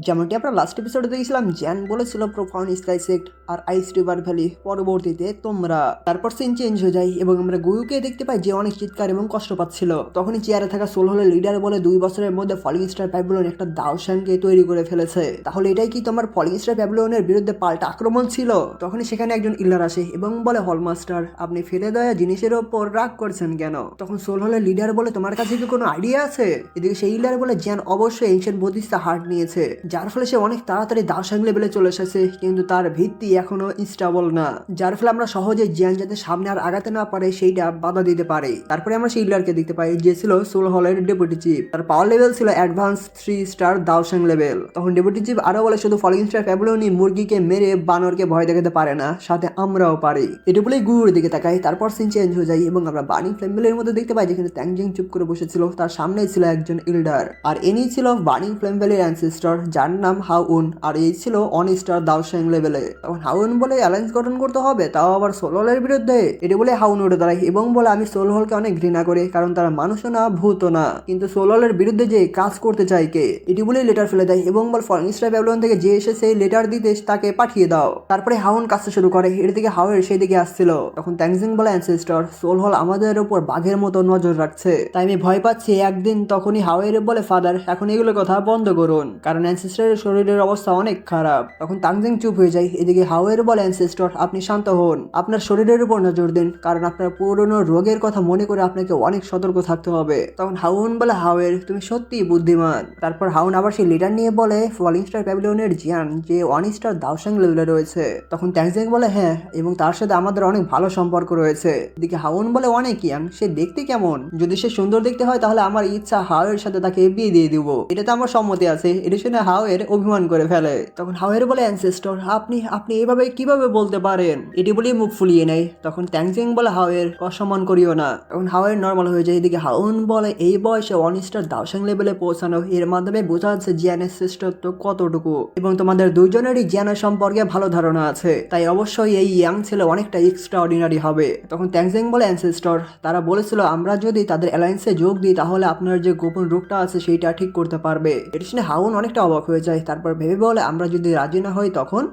যেমনটি আমরা লাস্ট এপিসোডে দেখেছিলাম, জ্যান বলেছিল প্রোফাউন্ড স্কাই সেক্ট আর আইস রিভার ভ্যালি পরবর্তীতে তোমরা। তারপর সিন চেঞ্জ হয়ে যায় এবং আমরা গুয়ুকে দেখতে পাই যে অনেক চিৎকার এবং কষ্ট পাচ্ছিল। তখনই চেয়ারে থাকা সোল হলের লিডার বলে 2 বছরের মধ্যে ফলিং স্টার প্যাভিলিয়ন একটা দাওসানকে তৈরি করে ফেলেছে। তাহলে এটাই কি তোমার ফলিং স্টার প্যাভিলিয়নের বিরুদ্ধে পাল্টা আক্রমণ ছিল? তখনই সেখানে একজন ইল্ডার আসে এবং বলে, হলমাস্টার, আপনি ফেলে দেওয়া জিনিসের ওপর রাগ করছেন কেন? তখন সোল হলের লিডার বলে, তোমার কাছে কি কোনো আইডিয়া আছে? এদিকে সেই ইল্ডার বলে, জ্যান অবশ্যই এনশিয়েন্ট বুদ্ধিস্ট হার্ট নিয়েছে, যার ফলে সে অনেক তাড়াতাড়ি দাওসাং লেভেলে চলে এসেছে, কিন্তু তার ভিত্তি এখনো স্টেবল না, যার ফলে আমরা সহজে জ্যান যাতে সামনে আর আগাতে না পারে সেইটা বাধা দিতে পারে। তারপরে আমরা সেই ইল্ডারকে দেখতে পাই যে ছিল সোল হলের ডেপুটি চিফ। তার পাওয়ার লেভেল ছিল অ্যাডভান্স 3 স্টার দাওসাং লেভেল। তখন ডেপুটি চিফ আরো বলে, শুধু ফলিং স্টার প্যাভিলিয়নই মুরগিকে মেরে বানরকে ভয় দেখাতে পারে না, সাথে আমরাও পারি। এটা বলেই গুরুর দিকে তাকাই। তারপর সিন চেঞ্জ হয়ে যায় এবং আমরা বার্নিং ফ্লেমবেলের মধ্যে দেখতে পাই যেখানে ট্যাংজিং চুপ করে বসেছিল, তার সামনেই ছিল একজন ইল্ডার, আর এনি ছিল বার্নিং ফ্লেমবেলের অ্যানসেস্টর, যার নাম হাউন, আর এই ছিল অন স্টার দাওসাং লেভেলে। তখন হাউন বলে, অ্যালায়েন্স গঠন করতে হবে, তাও আবার সোল হলের বিরুদ্ধে। এটা বলে হাউন উঠে দাঁড়ায় এবং বলে, আমি সোল হলকে অনেক ঘৃণা করি, কারণ তারা মানুষও না, ভূতও না, কিন্তু সোল হলের বিরুদ্ধে যে কাজ করতে চায় কে? এটি বলে লেটার ফেলে দেয় এবং বল, ফলিং স্টার প্যাভিলিয়ন থেকে যে এসেছে লেটার দিতে তাকে পাঠিয়ে দাও। তারপরে হাউন কাজটা শুরু করে। এর দিকে হাওয়ের সেই দিকে আসছিল। তখন ট্যাংজিং বলে, অ্যানসেস্টর, সোল হল আমাদের উপর বাঘের মতো নজর রাখছে, তাই আমি ভয় পাচ্ছি একদিন। তখনই হাওয়ের বলে, ফাদার, এখন এগুলো কথা বন্ধ করুন, কারণ অ্যানসেস্টরের শরীরের অবস্থা অনেক খারাপ। তখন ট্যাংজিং চুপ হয়ে যায়। এদিকে হাওয়ের বলে, অ্যানসেস্টর, আপনি শান্ত হন, আপনার শরীরের উপর নজর দিন, কারণ আপনার পুরনো রোগের কথা মনে করে আপনাকে অনেক সতর্ক থাকতে হবে। তখন হাউন বলে, হাওয়ের, তুমি সত্যিই বুদ্ধিমান। তারপর হাউন আবার সেই লিডার নিয়ে বলে, ফলিং স্টার প্যাভিলিয়নের জিয়ান যে 1 স্টার দাওসাং লেভেলে রয়েছে। তখন ট্যাংজিং বলে, হ্যাঁ, এবং তার সাথে আমাদের অনেক ভালো সম্পর্ক রয়েছে। এদিকে হাউন বলে, অনেক ইয়াং, সে দেখতে কেমন? যদি সে সুন্দর দেখতে হয় তাহলে আমার ইচ্ছা হাওয়ের সাথে তাকে বিয়ে দিয়ে দিব, এটাতে আমার সম্মতি আছে। এটা শুনে হাওয়ের অভিমান করে ফেলে। তখন হাওয়ের বলে, অ্যানসেস্টর, আপনি আপনি এভাবে কিভাবে বলতে পারেন? এটি বলেই মুখ ফুলিয়ে নেয়। তখন ট্যাংজিং বলে, হাওয়ের, অসম্মান করিও না। তখন হাওয়ের নর্মাল হয়ে যায়। এদিকে হাউন বলে, এই বয়সে 1 স্টার দাওসাং লেভেলে পৌঁছানো, এর মাধ্যমে বোঝা যাচ্ছে জিয়ানের শ্রেষ্ঠত্ব কতটুকু, এবং তোমাদের দুইজনেরই জিয়ানের সম্পর্কে ভালো ধারণা আছে, তাই অবশ্যই এই ইয়াং ছেলে অনেকটা এক্সট্রা অর্ডিনারি হবে। তখন ট্যাংজিং বলে, অ্যানসেস্টর, তারা বলেছিল আমরা যদি তাদের অ্যালায়েন্সে যোগ দিই তাহলে আপনার যে গোপন রূপটা আছে সেইটা ঠিক করতে পারবে। এটা শুনে হাউন অনেকটা অবাক হয়ে যায়। তারপর ভেবে বলে, আমরা যদি রাজি না হই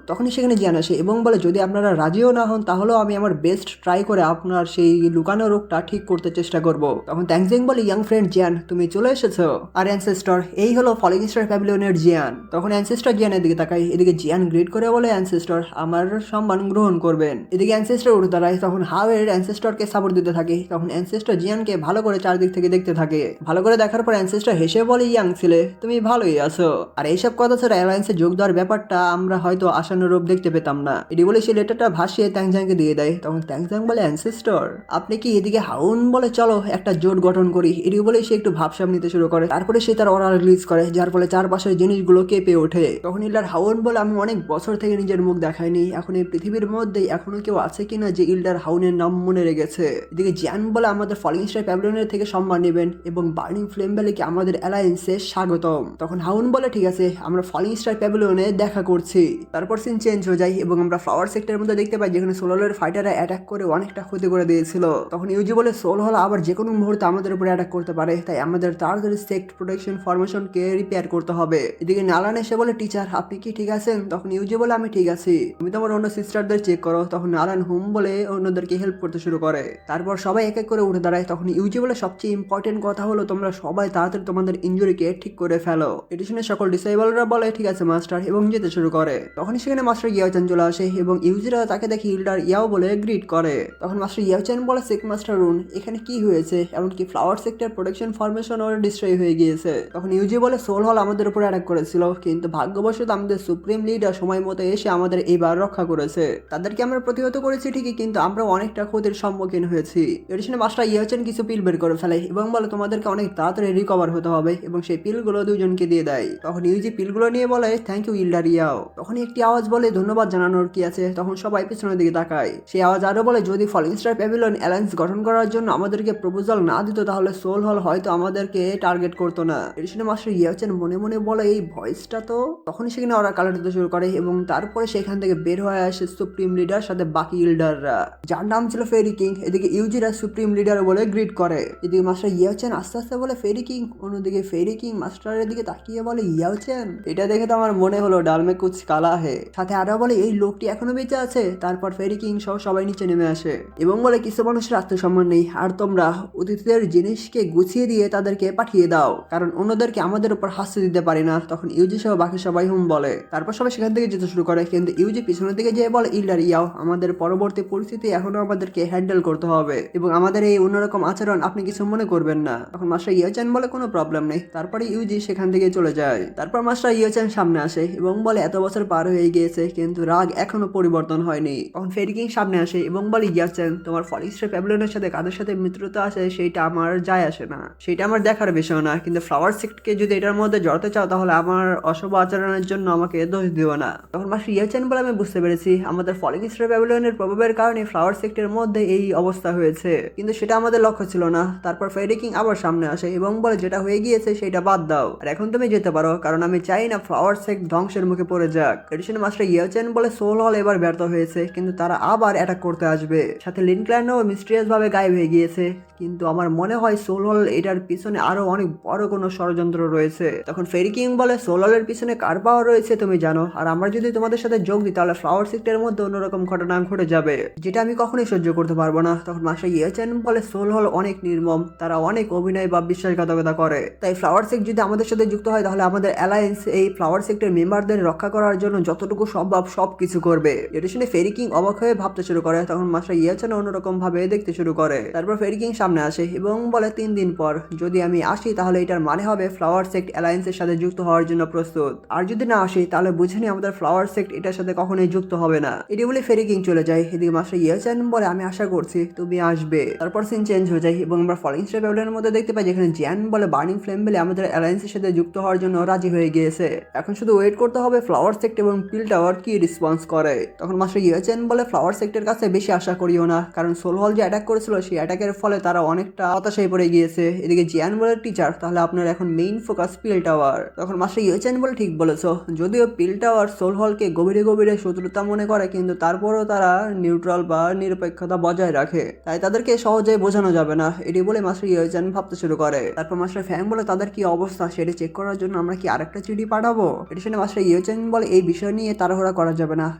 তখনই সেখানে জিয়ান আসে এবং বলে, যদি আপনারা রাজিও না হন তাহলেও আমি আমার বেস্ট ট্রাই করে আপনার সেই লুকানো রোগটা ঠিক করতে চেষ্টা করব। তখন ট্যাংজিং বলে, ইয়াং ফ্রেন্ড জিয়ান, তুমি চলে এসেছো। আর অ্যানসেস্টর, এই হলো ফলিং স্টার প্যাভিলিয়নের জিয়ান। তখন অ্যানসেস্টর জিয়ানের দিকে তাকায়। এদিকে জিয়ান গ্রেড করে বলে, অ্যানসেস্টর, আমার সম্মান গ্রহণ করবেন। এদিকে অ্যানসেস্টর উঠে দাঁড়ায়। তখন হাওয়ের অ্যানসেস্টরকে সাপোর্ট দিতে থাকে। তখন অ্যানসেস্টর জিয়ানকে ভালো করে চারদিক থেকে দেখতে থাকে। ভালো করে দেখার পর অ্যানসেস্টর হেসে বলে, ইয়াং ছেলে, তুমি ভালোই আছো। আর এইসব কথা ছাড়া অ্যালায়েন্সে যোগ দেওয়ার ব্যাপারটা আমরা হয়তো আশানুরূপ দেখতে পেতাম না। এটি বলে সে লেটারটা ভাসিয়ে ট্যাংজিংকে দিয়ে দেয়। তখন ট্যাংজিং বলে, অ্যানসেস্টর, আপনি কি? এদিকে হাউন বলে, চলো একটা জোট গঠন করি। এটি বলে সে একটু ভাবসাব নিতে শুরু করে। তারপরে সে তার অরা রিলিজ করে, যার ফলে চারপাশের জিনিসগুলো কেঁপে ওঠে। তখন ইল্ডার হাউন বলে, আমি অনেক বছর থেকে নিজের মুখ দেখাইনি, এখন এই পৃথিবীর মধ্যে এখনো কেউ আছে কিনা যে ইল্ডার হাউনের নাম মনে রেখেছে। এদিকে জিয়ান বলে, আমাদের ফলিং স্টার প্যাভিলিয়নের থেকে সম্মান নেবেন এবং বার্নিং ফ্লেম ভ্যালিকে আমাদের অ্যালায়েন্সে স্বাগতম। তখন হাউন বলে, ঠিক আছে, আমরা ফলিং স্টার প্যাভিলিয়নে দেখা করছি। তারপর সিন চেঞ্জ হয়ে যায় এবং আমরা ফ্লাওয়ার সেক্টরের মধ্যে দেখতে পাই যেখানে সোল হলের ফাইটাররা অ্যাটাক করে অনেকটা ক্ষতি করে দিয়েছিল। তখন ইউজি বলে, সোল হল আবার যে কোনো মুহূর্তে আমাদের উপরে অ্যাটাক করতে পারে, তাই আমাদের তাড়াতাড়ি সেক্ট প্রোটেকশন ফরমেশনকে রিপেয়ার করতে হবে। এদিকে নালান এসে বলে, টিচার, আপনি কি ঠিক আছেন? তখন ইউজি বলে, আমি ঠিক আছি, তুমি তোমার অন্য সিস্টারদের চেক করো। তখন নালান হুম বলে অন্যদেরকে হেল্প করতে শুরু করে। তারপর সবাই এক এক করে উঠে দাঁড়ায়। তখন ইউজি বলে, সবচেয়ে ইম্পর্টেন্ট কথা হলো তোমরা সবাই তাড়াতাড়ি তোমাদের ইনজুরিকে ঠিক করে ফেলো। এটি শুনে সকল ডিসেবলরা বলে, ঠিক আছে মাস্টার, এবং যেতে শুরু করে। তখনই সেখানে মাস্টার ইয়াওচান চলে আসে এবং ইউজিরা তাকে দেখে ইল্ডার ইয়াও বলে গ্রিট করে। তখন মাস্টার ইয়াওচান বলে, সেক মাস্টার রুন, এখানে কি হয়েছে? এমনকি ফ্লাওয়ার সেক্টর প্রোটেকশন ফরমেশন ওর ডিস্ট্রয় হয়ে গিয়েছে। তখন ইউজি বলে, সোল হল আমাদের উপর অ্যাটাক করেছিল, কিন্তু ভাগ্যবশত আমাদের সুপ্রিম লিডার সময় মতো এসে আমাদের এইবার রক্ষা করেছে। তাদেরকে আমরা প্রতিহত করেছি ঠিকই, কিন্তু আমরা অনেকটা ক্ষতির সম্মুখীন হয়েছি। এর জন্য মাস্টার ইয়াওচান কিছু পিল বের করে ফেলে এবং বলে, তোমাদেরকে অনেক তাড়াতাড়ি রিকভার হতে হবে, এবং সেই পিলগুলো দুজনকে দিয়ে দেয়। তখন ইউজি পিলগুলো নিয়ে বলে, থ্যাংক ইউ ইল্ডার ইয়াও। তখন একটি আওয়াজ বলে, ধন্যবাদ জানানোর কি আছে? তখন সবাই পিছনের দিকে তাকায়। সেই আওয়াজ আরো বলে, যদি ফলিং স্টার প্যাভিলিয়ন অ্যালায়েন্স গঠন করার জন্য আমাদেরকে প্রপোজাল না দিত তাহলে সোল হল হয়তো আমাদেরকে টার্গেট করতো না। এর জন্য মাস্টার ইয়াওচান মনে মনে বলে, এই ভয়েসটা তো। তখনই সেখানে ওরা কালার দিতে শুরু করে এবং তারপরে সেখান থেকে বের হয়ে আসে সুপ্রিম লিডার সাথে বাকি ইল্ডাররা, যার নাম ছিল ফেরি কিং। এদিকে ইউজিরা সুপ্রিম লিডার বলে গ্রিট করে। এদিকে মাস্টার ইয়াওচান আস্তে আস্তে বলে, ফেরি কিং। অন্যদিকে ফেরি কিং মাস্টারের দিকে তাকিয়ে বলে, ইয়াওচান, বলছেন? এটা দেখে তো আমার মনে হলো ডাল মে কুছ কালা হে। সাথে আরো বলে এই লোকটি এখনো বেঁচে আছে। তারপর ফেরি কিং সহ সবাই নিচে নেমে আসে এবং বলে কিছু মানুষের আত্মসম্মান নেই, আর তোমরা অতিথিদের জিনিসকে গুছিয়ে দিয়ে তাদেরকে পাঠিয়ে দাও, কারণ অন্যদেরকে আমাদের উপর হাসতে দিতে পারি না। তখন ইউজি সহ বাকি সবাই হুম বলে। তারপর সবাই সেখান থেকে যেতে শুরু করে, কিন্তু ইউজি পিছনের দিকে যেয়ে বলে ইল্ডার ইয়াও, আমাদের পরবর্তী পরিস্থিতি এখনো আমাদেরকে হ্যান্ডেল করতে হবে এবং আমাদের এই অন্যরকম আচরণ আপনি কিছু মনে করবেন না। তখন মাস্টার ইয়োচান বলে কোনো প্রবলেম নেই। তারপরে ইউজি সেখান থেকে চলে যায়। তারপর মাস্টার ইয়োচান সামনে আসে এবং বলে এত বছর পার হয়ে গিয়েছে কিন্তু রাগ এখনো পরিবর্তন হয়নি। তখন ফেরি কিং সামনে আসে এবং বলে ইয়োচান, তোমার ফলিস্টার প্যাভিলিয়নের সাথে কাদের সাথে মিত্রতা আছে সেইটা আমার যায় আসে না, সেটা আমার দেখার বিষয় না, কিন্তু ফ্লাওয়ার সেক্টকে যদি এটার মধ্যে জড়াতে চাও তাহলে আমার অশুভ আচরণের জন্য আমাকে দোষ দিও না। তখন মাস্টার ইয়োচান বলে আমি বুঝতে পেরেছি আমাদের ফলিং স্টার প্যাভিলিয়নের প্রভাবের কারণে ফ্লাওয়ার সেক্টরের মধ্যে এই অবস্থা হয়েছে, কিন্তু সেটা আমাদের লক্ষ্য ছিল না। তারপর ফেরি কিং আবার সামনে আসে এবং বলে যেটা হয়ে গিয়েছে সেটা বাদ দাও, আর এখন তুমি যেতে পারো, কারণ আমি চাই না ফ্লাওয়ার সেক্ট ধ্বংসের মুখে পড়ে যাক। এডিশন মাস্টার ইয়োচান বলে সোল হল এবার ব্যর্থ হয়েছে, কিন্তু তারা আবার অ্যাটাক করতে আসবে। সাথে লিনক্ল্যানও মিস্টিরিয়াস ভাবে গায়েব হয়ে গিয়েছে, কিন্তু আমার মনে হয় সোল হল এটার পিছনে আরো অনেক বড় কোনো ষড়যন্ত্র রয়েছে। তখন ফেরি কিং বলে সোল হলের পিছনে কার পাওয়ার রয়েছে তুমি জানো, আর আমরা যদি তোমাদের সাথে যোগ দিই তাহলে ফ্লাওয়ার সেক্টরের মধ্যে অন্যরকম ঘটনা ঘটে যাবে, যেটা আমি কখনোই সহ্য করতে পারবো না। তখন মাস্টার ইয়োচান বলে সোল হল অনেক নির্মম, তারা অনেক অভিনয় বা বিশ্বাসঘাতকতা করে, তাই ফ্লাওয়ার সেক্ট যদি আমাদের সাথে যুক্ত হয় তাহলে আমাদের অ্যালায়েন্স এই ফ্লাওয়ার সেক্টরের মেম্বারদের রক্ষা করার জন্য যতটুকু সম্ভব সব কিছু করবে। এটা শুনে ফেরি কিং অবাক হয়ে ভাবতে শুরু করে। তখন মাস্টার ইয়োচান অন্যরকম ভাবে দেখতে শুরু করে। তারপর ফেরি কিং সামনে আসে এবং বলে 3 দিন পর যদি আমি আসি তাহলে এটার মানে হবে ফ্লাওয়ার সেক্ট অ্যালায়েন্সের সাথে যুক্ত হওয়ার জন্য প্রস্তুত, আর যদি না আসি তাহলে বুঝে নি আমাদের ফ্লাওয়ার সেক্ট এটার সাথে কখনোই যুক্ত হবে না। এটি বলে ফেরি কিং চলে যায়। এদিকে মাস্টার ইয়োচান বলে আমি আশা করছি তুমি আসবে। তারপর সিন চেঞ্জ হয়ে যায় এবং আমরা ফলিং স্টার প্যাভিলিয়নের মধ্যে দেখতে পাই যেখানে জিয়ান বলে বার্নিং ফ্লেম বলে আমাদের অ্যালায়েন্সের সাথে যুক্ত হওয়ার জন্য রাজি হয়ে গিয়েছে, এখন শুধু ওয়েট করতে হবে ফ্লাওয়ার সেক্ট এবং পিল টাওয়ার কি রেসপন্স করে। তখন মাস্টার ইয়োচান বলে ফ্লাওয়ার সেক্টরের কাছে বেশি আশা করিও না, কারণ সোল হল যে অ্যাটাক করেছিল সেই অ্যাটাকের ফলে তারা অনেকটা হতাশায় পড়ে গিয়েছে। এদিকে জিয়ান বলে টিচার তাহলে আপনার এখন মেইন ফোকাস পিল টাওয়ার। তখন মাস্টার ইয়োচান বলে ঠিক বলেছো, যদিও পিল টাওয়ার সোল হলকে গভীরে গভীরে শত্রুতা মনে করে কিন্তু তারপরও তারা নিউট্রাল বা নিরপেক্ষতা বজায় রাখে, তাই তাদেরকে সহজে বোঝানো যাবে না। এটি বলে মাস্টার ইয়োচান ভাবতে শুরু করে। তারপর মাস্টার ফ্যাং বলে তাদের কি অবস্থা সেটা চেক করার জন্য আমরা কি আরেকটা চিঠি পাঠাবো। এটি শুনে মাস্টার ইয়োচান বলে এই বিষয় নিয়ে তাড়াহুড়া করা যাবে না,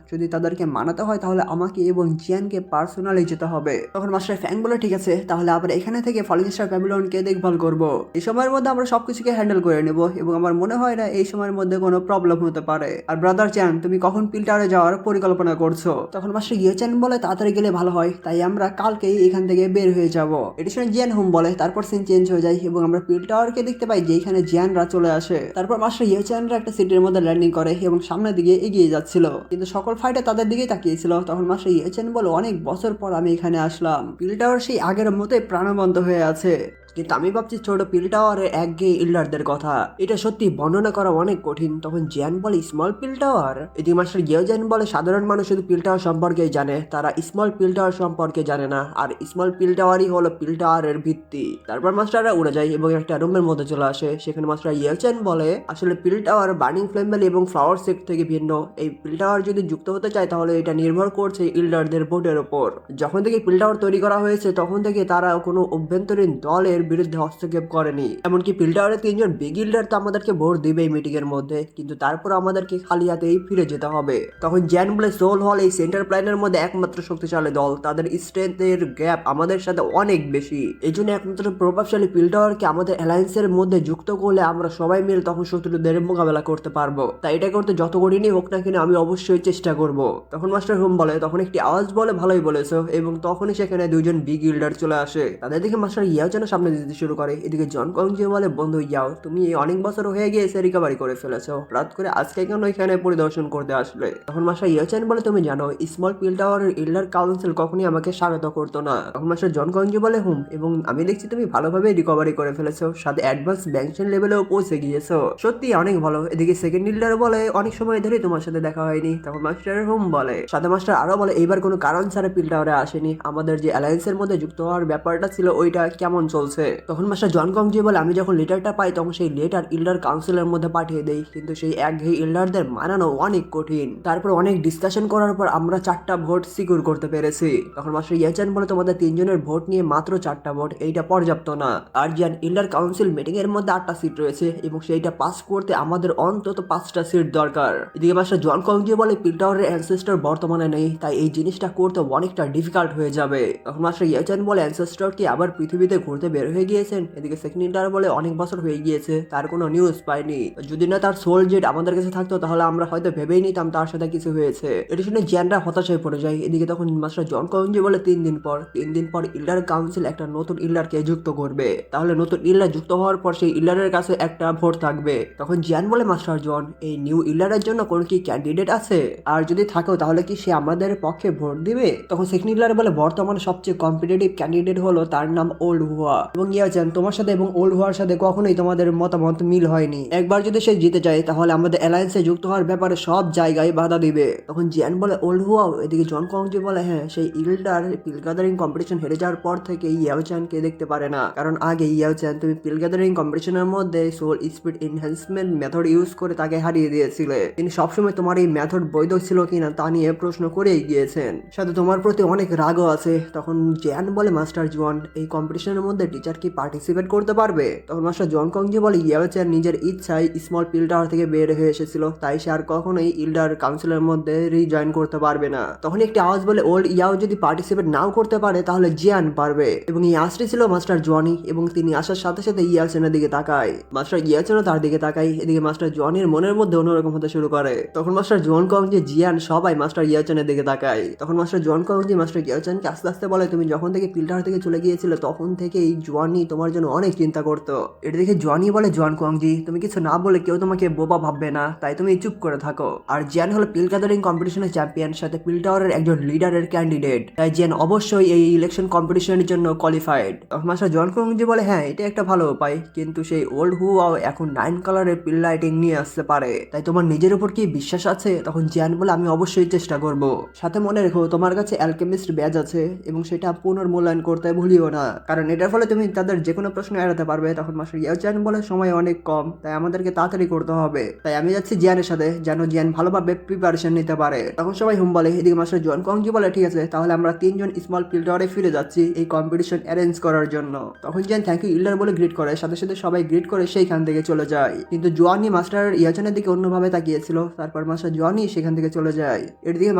যদি তাদেরকে মানাতে হয় তাহলে আমাকে এবং জিয়ানকে পার্সোনালি যেতে হবে। তখন মাস্টার ফ্যাং বলে ঠিক আছে, তাহলে আমরা এখানে থেকে ফলিং স্টার প্যাভিলিয়নকে দেখভাল করব, এই সময়ের মধ্যে আমরা সবকিছুকে হ্যান্ডেল করে নেব এবং আমার মনে হয় না এই সময়ের মধ্যে কোনো প্রবলেম হতে পারে। আর ব্রাদার চ্যান তুমি কখন পিল টাওয়ারে যাওয়ার পরিকল্পনা করছো। তখন মাস্টার ইয়োচান বলে তাড়াতাড়ি গেলে ভালো হয়, তাই আমরা কালকেই এখান থেকে বের হয়ে যাব। এটি শুনে জিয়ান হুম বলে। তারপর সিন চেঞ্জ হয়ে যায় এবং আমরা পিল টাওয়ারকে দেখতে পাই যেখানে জিয়ানরা চলে আসে। তারপর মাস্টার ইয়োচানরা একটা সিটির মধ্যে ল্যান্ডিং করে এবং সামনের দিকে এগিয়ে যাচ্ছিল, কিন্তু সকল ফাইটে তাদের দিকেই তাকিয়েছিল। তখন মাস্টার ইয়োচান বলে অনেক বছর পর আমি এখানে আসলাম, পিল টাওয়ার সেই আগের মতোই প্রাণবন্ত হয়ে আছে, কিন্তু আমি ভাবছি ছোট পিল টাওয়ারের একঘেয়ে ইল্ডারদের কথা, এটা সত্যি বর্ণনা করা অনেক কঠিন। তখন জিয়ান বলে স্মল পিল টাওয়ার। এদিকে মাস্টার ইয়োচান বলে সাধারণ মানুষ শুধু পিল টাওয়ার সম্পর্কেই জানে, তারা স্মল পিল টাওয়ার সম্পর্কে জানে না, আর স্মল পিল টাওয়ারই হলো পিল টাওয়ারের ভিত্তি। তারপর মাস্টাররা উড়ে যায় এবং একটা রুমের মধ্যে চলে আসে। সেখানে মাস্টার ইয়োচান বলে আসলে পিল টাওয়ার বার্নিং ফ্লেম ভ্যালি এবং ফ্লাওয়ার সেক্ট থেকে ভিন্ন। এই পিল টাওয়ার যদি যুক্ত হতে চায় তাহলে এটা নির্ভর করছে ইল্ডারদের ভোটের উপর। যখন থেকে পিল টাওয়ার তৈরি করা হয়েছে তখন থেকে তারা কোনো অভ্যন্তরীণ দলের বিরুদ্ধে হস্তক্ষেপ করেনি, এমনকি পিল টাওয়ারের 3 জন বিগ ইল্ডার তো আমাদেরকে ভোট দিবে এই মিটিং এর মধ্যে, কিন্তু তারপর আমাদেরকে খালি হাতেই ফিরে যেতে হবে। তখন জ্যান বলে সোল হল এই সেন্টার প্ল্যানের মধ্যে একমাত্র শক্তিশালী দল, তাদের স্ট্রেংথের গ্যাপ আমাদের সাথে অনেক বেশি, এই জন্য একমাত্র প্রভাবশালী পিল টাওয়ারকে আমাদের অ্যালায়েন্সের মধ্যে যুক্ত করলে আমরা সবাই মিলে তখন শত্রুদের মোকাবেলা করতে পারবো, তাই এটা করতে যত কঠিনই হোক না কিনা আমি অবশ্যই চেষ্টা করব। তখন মাস্টার হুম বলে। তখন একটি আওয়াজ বলে ভালোই বলেছো, এবং তখনই সেখানে 2 জন বিগ ইল্ডার চলে আসে। তাদের দেখে মাস্টার ইয়াওচান সামনে দিতে শুরু করে। এদিকে জন কংজি বলে বন্ধু ইয়াও, তুমি অনেক বছর হয়ে গিয়েছে রিকভারি করে ফেলেছো, রাত করে আজকে কেন এখানে পরিদর্শন করতে আসলে। তখন মাস্টার ইয়াওচান বলে তুমি জানো স্মল পিল টাওয়ারের ইল্ডার কাউন্সিল কখনই আমাকে স্বাগত করতো না। তখন মাস্টার জন কংজি বলে হুম, এবং আমি দেখছি তুমি ভালোভাবে রিকভারি করে ফেলেছো, সাথে অ্যাডভান্স ব্যাংশন লেভেলেও পৌঁছে গিয়েছো, সত্যি অনেক ভালো। এদিকে সেকেন্ড ইল্ডার বলে অনেক সময় ধরে তোমার সাথে দেখা হয়নি। তখন মাস্টার হুম বলে। সাথে মাস্টার আরো বলে এইবার কোনো কারণ ছাড়া পিল টাওয়ারে আসেনি, আমাদের যে অ্যালায়েন্সের মধ্যে যুক্ত হওয়ার ব্যাপারটা ছিল ওইটা কেমন চলছে। করেছে। তখন মাস্টার জন কংজি বলে আমি যখন লেটারটা পাই তখন সেই লেটার ইল্ডার কাউন্সিলের মধ্যে পাঠিয়ে দেই, কিন্তু সেই একঘেয়ে ইল্ডারদের মানানো অনেক কঠিন। তারপর অনেক ডিসকাশন করার পর আমরা 4টা ভোট সিকিউর করতে পেরেছি। তখন মাস্টার ইয়াচান বলে তোমাদের 3জনের ভোট নিয়ে মাত্র 4টা ভোট, এইটা পর্যাপ্ত না। আর জিয়ান ইল্ডার কাউন্সিল মিটিং এর মধ্যে 8টা সিট রয়েছে এবং সেইটা পাস করতে আমাদের অন্তত 5টা সিট দরকার। এদিকে মাস্টার জন কংজি বলে পিল টাওয়ারের অ্যানসেস্টর বর্তমানে নেই, তাই এই জিনিসটা করতে অনেকটা ডিফিকাল্ট হয়ে যাবে। তখন মাস্টার ইয়াচান বলে অ্যানসেস্টর কি আবার পৃথিবীতে ঘুরতে বের হয়ে গিয়েছেন? এদিকে সেকেন্ড ইল্ডার বলে অনেক বছর হয়ে গিয়েছে, তার কোনো নিউজ পাইনি। যদি না তার সোল জেট আমাদের কাছে থাকতো তাহলে আমরা হয়তো ভেবেই নিতাম তার সাথে কিছু হয়েছে। এটা শুনে জিয়ানরা হতাশায় পড়ে যায়। এদিকে তখন মাস্টার জন কংজি বলে 3 দিন পর ইল্ডার কাউন্সিল একটা নতুন ইল্ডারকে যুক্ত করবে, তাহলে নতুন ইল্ডার যুক্ত হওয়ার পর সেই ইল্ডারের কাছে একটা ভোট থাকবে। তখন জিয়ান বলে মাস্টার জন এই নিউ ইল্ডারের জন্য কোন কি ক্যান্ডিডেট আছে, আর যদি থাকেও তাহলে কি সে আমাদের পক্ষে ভোট দিবে? তখন সেকেন্ড ইল্ডার বলে বর্তমানে সবচেয়ে কম্পিটিটিভ ক্যান্ডিডেট হলো তার নাম ওল্ড হুয়া, এবং ইয়াচান তোমার সাথে এবং ওল্ড হুয়ার সাথে কখনোই তোমাদের মতামত মিল হয়নি। একবার যদি সে জিতে যায় তাহলে আমাদের অ্যালায়েন্সে যুক্ত হওয়ার ব্যাপারে সব জায়গায় বাধা দিবে। তখন জিয়ান বলে ওল্ড হুয়াও? এদিকে জন কংজি বলে হ্যাঁ, সেই ইল্ডার পিল গ্যাদারিং কম্পিটিশন হেরে যাওয়ার পর থেকে ইয়াওচানকে দেখতে পারে না, কারণ আগে ইয়াওচান তুমি পিল গ্যাদারিং কম্পিটিশনের মধ্যে soul speed enhancement method use করে তাকে হারিয়ে দিয়েছিলে। তিনি সবসময় তোমার এই মেথড বৈধ ছিল কিনা তা নিয়ে প্রশ্ন করেই গিয়েছেন, সাথে তোমার প্রতি অনেক রাগও আছে। তখন জিয়ান বলে মাস্টার জন এই কম্পিটিশনের মধ্যে টিচার কি পার্টিসিপেট করতে পারবে? তখন মাস্টার জন কংজি বলে ইয়াওচান নিজের ইচ্ছায় স্মল পিল টাওয়ার থেকে বের হয়ে এসেছিল, তাই সে আর কখনোই ইল্ডার কাউন্সিলের মধ্যে রিজয়েন করতে পারবে না। তখন একটি আওয়াজ বলে ওল্ড ইয়াও যদি পার্টিসিপেট নাও করতে পারে তাহলে জিয়ান পারবে, এবং এই আওয়াজটি ছিল মাস্টার জনি, এবং তিনি আসার সাথে সাথে ইয়াওচানের দিকে তাকায়। মাস্টার ইয়াওচানও তার দিকে তাকায়। এদিকে মাস্টার জনির মনের মধ্যে অন্যরকম হতে শুরু করে। তখন মাস্টার জন কংজি, জিয়ান সবাই মাস্টার ইয়াওচানের দিকে তাকায়। তখন মাস্টার জন কংজি মাস্টার ইয়াওচানকে আস্তে আস্তে বলে তুমি যখন থেকে পিল টাওয়ার থেকে চলে গিয়েছিলে তখন থেকেই জনি তোমার জন্য অনেক চিন্তা করতো। এটা দেখে জনি বলে জন কংজি তুমি কিছু না বলে কেউ তোমাকে বোবা ভাববে না, তাই তুমি চুপ করে থাকো। আর জিয়ান হলো পিল গ্যাদারিং কম্পিটিশনের চ্যাম্পিয়ন, সাথে পিল টাওয়ারের একজন লিডারের ক্যান্ডিডেট, তাই জিয়ান অবশ্যই এই ইলেকশন কম্পিটিশনের জন্য কোয়ালিফাইড। তখন মাস্টার জন কংজি বলে হ্যাঁ, এটা একটা ভালো উপায়, কিন্তু সেই ওল্ড হুয়াও এখন 9 কালারের পিল লাইটিং নিয়ে আসতে পারে, তাই তোমার নিজের উপর কি বিশ্বাস আছে? তখন জিয়ান বলে আমি অবশ্যই চেষ্টা করব, সাথে মনে রেখো তোমার কাছে অ্যালকেমিস্ট ব্যাজ আছে এবং সেটা পুনর্মূল্যায়ন করতে ভুলিও না, কারণ এটার ফলে তুমি তাদের যে কোনো প্রশ্ন এড়াতে পারবে। তখন মাস্টার ইয়াওচান বলে সময় অনেক কম, তাই আমাদেরকে তাড়াতাড়ি করতে হবে, তাই আমি যাচ্ছি জিয়ানের সাথে যেন জিয়ান ভালোভাবে প্রিপারেশন নিতে পারে। তখন সবাই হুম বলে। এদিকে মাস্টার জন কংজি বলে ঠিক আছে, তাহলে আমরা 3জন স্মল পিল টাওয়ারে ফিরে যাচ্ছি এই কম্পিটিশন অ্যারেঞ্জ করার জন্য। তখন জিয়ান থ্যাংক ইউ ইল্ডার বলে গ্রিট করে, সাথে সাথে সবাই গ্রিট করে সেইখান থেকে চলে যায়, কিন্তু জোয়ানি মাস্টার ইয়াচানের দিকে অন্যভাবে তাকিয়েছিল। তারপর মাস্টার জোয়ানি সেখান থেকে চলে যায়। এর দিকে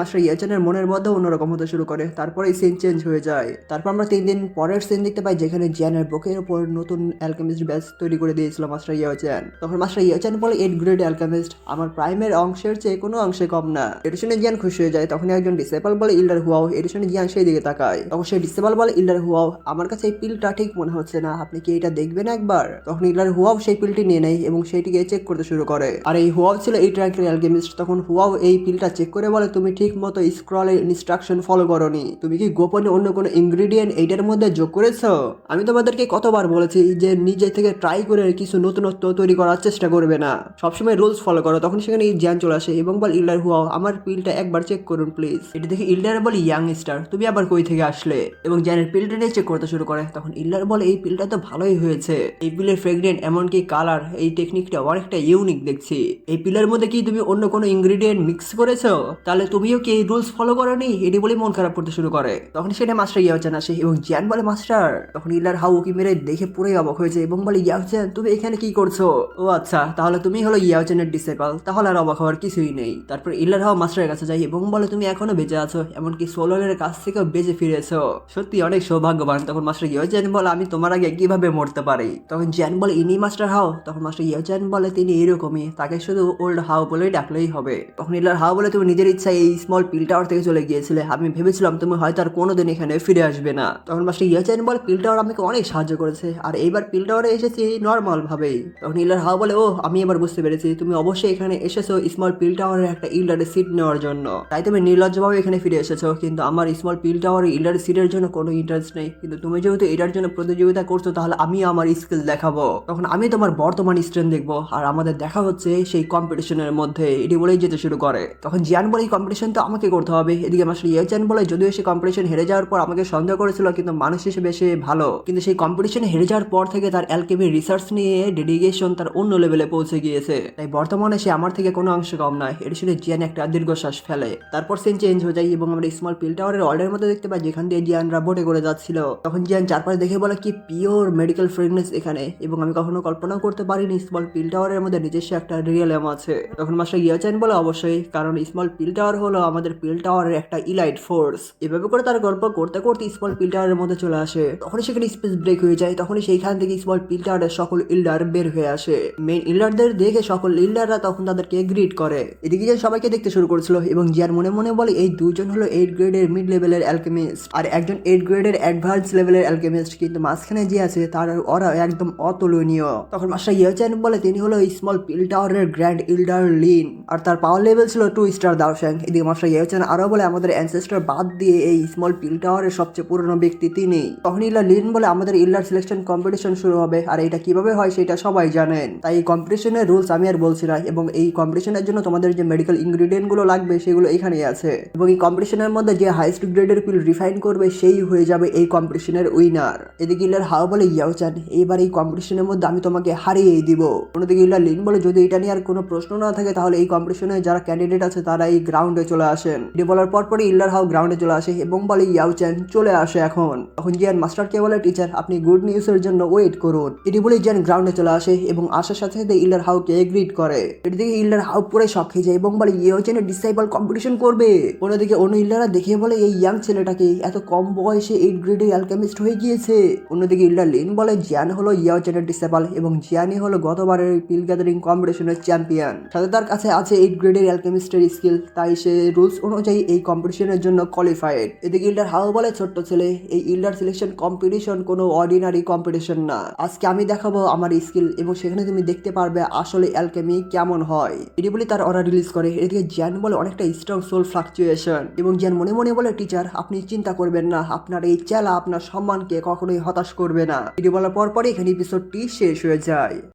মাস্টার ইয়াচানের মনের মধ্যে অন্যরকম হতে শুরু করে। তারপরে সিন চেঞ্জ হয়ে যায়। তারপর আমরা 3 দিন পরের সিন দেখতে পাই যেখানে জিয়ানের বুকের উপর নতুন অ্যালকেমিস্ট ব্যাচ তৈরি করে দিয়েছিল মাস্টার ইয়াচান। তখন মাস্টার ইয়াচান বলে 8 গ্রেড অ্যালকেমিস্ট, আমার প্রাইমের অংশের চেয়ে কোনো অংশে কম না। এটা শুনে জিয়ান খুশি হয়ে যায়। তখন একজন ডিসেবল বলে ইল্ডার হুয়াও, এটা শুনে জিয়ান সেই দিকে তাকায়। তখন সেই ডিসেবল বলে ইল্ডার হুয়াও আমার কাছে এই পিলটা ঠিক মনে হচ্ছে না, আপনি কি এটা দেখবেন একবার? তখন ইল্ডার হুয়াও সেই পিলটি নিয়ে নেয় এবং সেইটিকে চেক করতে শুরু করে। আর এই হুয়াও ছিল 8 র্যাঙ্কের অ্যালকেমিস্ট। তখন হুয়াও এই পিলটা চেক করে বলে তুমি ঠিক মতো স্ক্রলের ইনস্ট্রাকশন ফলো করোনি, তুমি কি গোপনে অন্য কোনো ইনগ্রেডিয়েন্ট এইটার মধ্যে যোগ করেছো? আমি তোমাদেরকে কতবার বলেছি যে নিজে থেকে ট্রাই করে কিছু নতুনত্ব তৈরি করার চেষ্টা করবে না, সবসময় রুলস ফলো করো। তখন সেখানে জিয়ান চলে আসে এবং বল ইল্ডার হুয়াও আমার পিলটা একবার চেক করুন প্লিজ। এটা দেখে ইল্ডার বলে ইয়াং স্টার তুমি আবার কই থেকে আসলে, এবং জিয়ানের পিলটা নিয়ে চেক করতে শুরু করে। তখন ইল্ডার বলে এই পিলটা তো ভালোই হয়েছে, এই পিলের ফ্রেগরেন্ট এমনকি কালার এই টেকনিকটা অনেকটা ইউনিক দেখছি। এই পিলের মধ্যে কি তুমি অন্য কোনো ইনগ্রেডিয়েন্ট মিক্স করেছো? তাহলে তুমিও কি এই রুলস ফলো করোনি? এটি বলে মন খারাপ করতে শুরু করে। তখন সেটা মাস্টার ইয়াওচান আসে এবং জিয়ান বলে মাস্টার। তখন ইল্ডার হাউ উকি মেরে দেখে পুরোই অবাক হয়েছে এবং বলে ইয়াওচান তুমি এখানে কি করছো? ও আচ্ছা, তাহলে তুমি হলো ইয়াওচানের ডিসেবল, তাহলে আর অবাক হওয়ার কিছুই নেই। তারপর ইল্ডার হাউ মাস্টারের কাছে যায় এবং বলে তুমি এখনো বেঁচে আছো, এমনকি সোলনের কাছ থেকেও বেঁচে ফিরেছো, সত্যি অনেক সৌভাগ্যবান। তখন মাস্টার ইয়াওচান বলে আমি তোমার আগে কিভাবে মরতে পারি? তখন জিয়ান বলে ইনি মাস্টার হাউ? তখন মাস্টার ইয়াওচান বলে তিনি এরকমই, তাকে শুধু ওল্ড হাউ বলেই ডাকলেই হবে। তখন ইল্ডার হাউ বলে তুমি নিজের ইচ্ছায় এই স্মল পিল টাওয়ার থেকে চলে গিয়েছিলে, আমি ভেবেছিলাম তুমি হয়তো আর কোনোদিন এখানে ফিরে আসবে না। তখন মাস্টার ইয়াওচান বলে পিল টাওয়ার আমাকে অনেক সাহায্য করেছে, আর এইবার পিল টাওয়ারে এসেছি নর্মাল ভাবেই। তখন ইল্ডার হাউ বলে ও আমি এবার বুঝতে পেরেছি, তুমি অবশ্যই এখানে এসেছো স্মল পিল টাওয়ারের একটা ইল্ডারের সিট নেওয়ার জন্য, তাই তুমি নির্লজ্জভাবে এখানে ফিরে এসেছো। কিন্তু আমার স্মল পিল টাওয়ারের ইল্ডারের সিটের জন্য কোনো ইন্টারেস্ট নেই, কিন্তু তুমি যেহেতু এটার জন্য প্রতিযোগিতা করছো তাহলে আমি আমার স্কিল দেখাবো, তখন আমি তোমার বর্তমান স্ট্রেন্থ দেখবো, আর আমাদের দেখা হচ্ছে সেই কম্পিটিশনের মধ্যে। এটি বলেই যেতে শুরু করে। তখন জিয়ান বলে এই কম্পিটিশন তো আমাকে করতে হবে। এদিকে মাস্টার ইয়াওচান বলে যদিও সে কম্পিটিশন হেরে যাওয়ার পর আমাকে সন্দেহ করেছিল, কিন্তু মানুষ হিসেবে সে ভালো, কিন্তু সে সেই কম্পিটিশনে হেরে যাওয়ার পর থেকে তার অ্যালকেমি রিসার্চ নিয়ে ডেডিকেশন তার অন্য লেভেলে পৌঁছে গিয়েছে। তাই বর্তমানে সে আমার থেকে কোনো অংশ কম নয়। এটা শুনে জিয়ান একটা দীর্ঘশ্বাস ফেলে। তারপর সিন চেঞ্জ হয়ে যায় এবং আমরা স্মল পিল টাওয়ারের অর্ডারের মধ্যে দেখতে পাই যেখান দিয়ে জিয়ানরা বোটে করে যাচ্ছিল। তখন জিয়ান চারপাশে দেখে বলে কি পিওর মেডিকেল ফ্রেগনেন্স এখানে, এবং আমি কখনো কল্পনা করতে পারিনি স্মল পিল টাওয়ারের মধ্যে নিজস্ব একটা রিয়েলম আছে। তখন মাস্টার ইয়াচান বলে অবশ্যই, কারণ স্মল পিল টাওয়ার হলো আমাদের পিল টাওয়ারের একটা ইলাইট ফোর্স। এভাবে করে তার গল্প করতে করতে স্মল পিল টাওয়ারের মধ্যে চলে আসে। তখনই সেখানে স্পেস ব্রেক হয়ে যায়। তখনই সেইখান থেকে স্মল পিল টাওয়ারের সকল ইল্ডার বের হয়ে আসে। মেইন ইল্ডারদের দেখে সকল ইল্ডাররা তখন তাদেরকে গ্রিট করে। এদিকে জিয়ান সবাইকে দেখতে শুরু করেছিল এবং জিয়ান মনে মনে বলে এই দুজন হলো 8 গ্রেডের মিড লেভেলের অ্যালকেমিস্ট আর একজন 8 গ্রেডের অ্যাডভান্স লেভেলের অ্যালকেমিস্ট, কিন্তু মাঝখানে যে আছে তার ওরা একদম অতুলনীয়। তখন মাস্টার ইয়াচান বলে তিনি হলো স্মল পিল টাওয়ারের গ্র্যান্ড ইল্ডার লিন, আর তার পাওয়ার লেভেল ছিল 2 স্টার দাওশ্যাং। এদিকে মাস্টার ইয়াচান আরো বলে আমাদের অ্যানসেস্টর বাদ দিয়ে এই স্মল পিল টাওয়ারের সবচেয়ে পুরনো ব্যক্তি তিনি। তখন ইল্ডার লিন বলে আমাদের ইল্ডার সিলেকশন কম্পিটিশন শুরু হবে, আর এটা কিভাবে হয় সেটা সবাই জানেন। তাই এই কম্পিটিশনের রুলস আমি আর বলছি না, এবং এই কম্পিটিশনের জন্য তোমাদের যে মেডিকেল ইনগ্রিডিয়েন্ট গুলো লাগবে সেগুলো এখানেই আছে, এবং এই কম্পিটিশনের মধ্যে যে হাইস্ট গ্রেডের পিল রিফাইন করবে সেই হয়ে যাবে এই কম্পিটিশনের উইনার। এদিকে ইল্ডার হাও বলে ইয়াওচান এইবার এই কম্পিটিশনের মধ্যে আমি তোমাকে হারিয়েই দিব। অন্যদিকে ইল্ডার লিন বলে যদি এটা নিয়ে আর কোনো প্রশ্ন না থাকে তাহলে এই কম্পিটিশনে যারা ক্যান্ডিডেট আছে তারা এই গ্রাউন্ডে চলে আসেন। এটি বলার পরপরই ইল্ডার হাও গ্রাউন্ডে চলে আসে এবং বলে ইয়াওচান চলে আসে এখন। তখন জিয়ান মাস্টারকে বলে টিচার আপনি গুড নিউজের জন্য ওয়েট করুন। এটি বলে জিয়ান গ্রাউন্ডে চলে আসে এবং আসার সাথে সাথে ইল্ডার হাউকে গ্রিট করে। এদিকে ইল্ডার হাউ পুরো শক খেয়ে যায় এবং বলে ইয়াওচানের ডিসাইবল কম্পিটিশন করবে। অন্যদিকে অন্য ইল্ডাররা দেখে বলে এই ইয়াং ছেলেটাকে এত কম বয়সে 8 গ্রেডের অ্যালকেমিস্ট হয়ে গিয়েছে। অন্যদিকে ইল্ডার লিন বলে জিয়ান হলো ইয়াওচানের ডিসাইবল এবং জিয়ানই হলো গতবারের পিল গ্যাদারিং কম্পিটিশনের চ্যাম্পিয়ন, সাথে তার কাছে আছে 8 গ্রেডের অ্যালকেমিস্টের স্কিল, তাই সে রুলস অনুযায়ী এই কম্পিটিশনের জন্য কোয়ালিফাইড। এদিকে ইল্ডার হাউ বলে ছোট্ট ছেলে এই ইল্ডার সিলেকশন কম্পিটিশন কোনো অর্ডিনারি কম্পিটিশন না, আজকে আমি দেখাবো আমার স্কিল এবং সেখানে তুমি দেখতে পারবে আসলে অ্যালকেমি কেমন হয়। এটি বলে তার অরা রিলিজ করে। এদিকে জিয়ান বলে অনেকটা স্ট্রং সোল ফ্লাকচুয়েশন, এবং জিয়ান মনে মনে বলে টিচার আপনি চিন্তা করবেন না, আপনার এই চেলা আপনার সম্মানকে কখনোই হতাশ করবে না। এটি বলার পরপরই এখানে এপিসোডটি শেষ হয়ে যায়।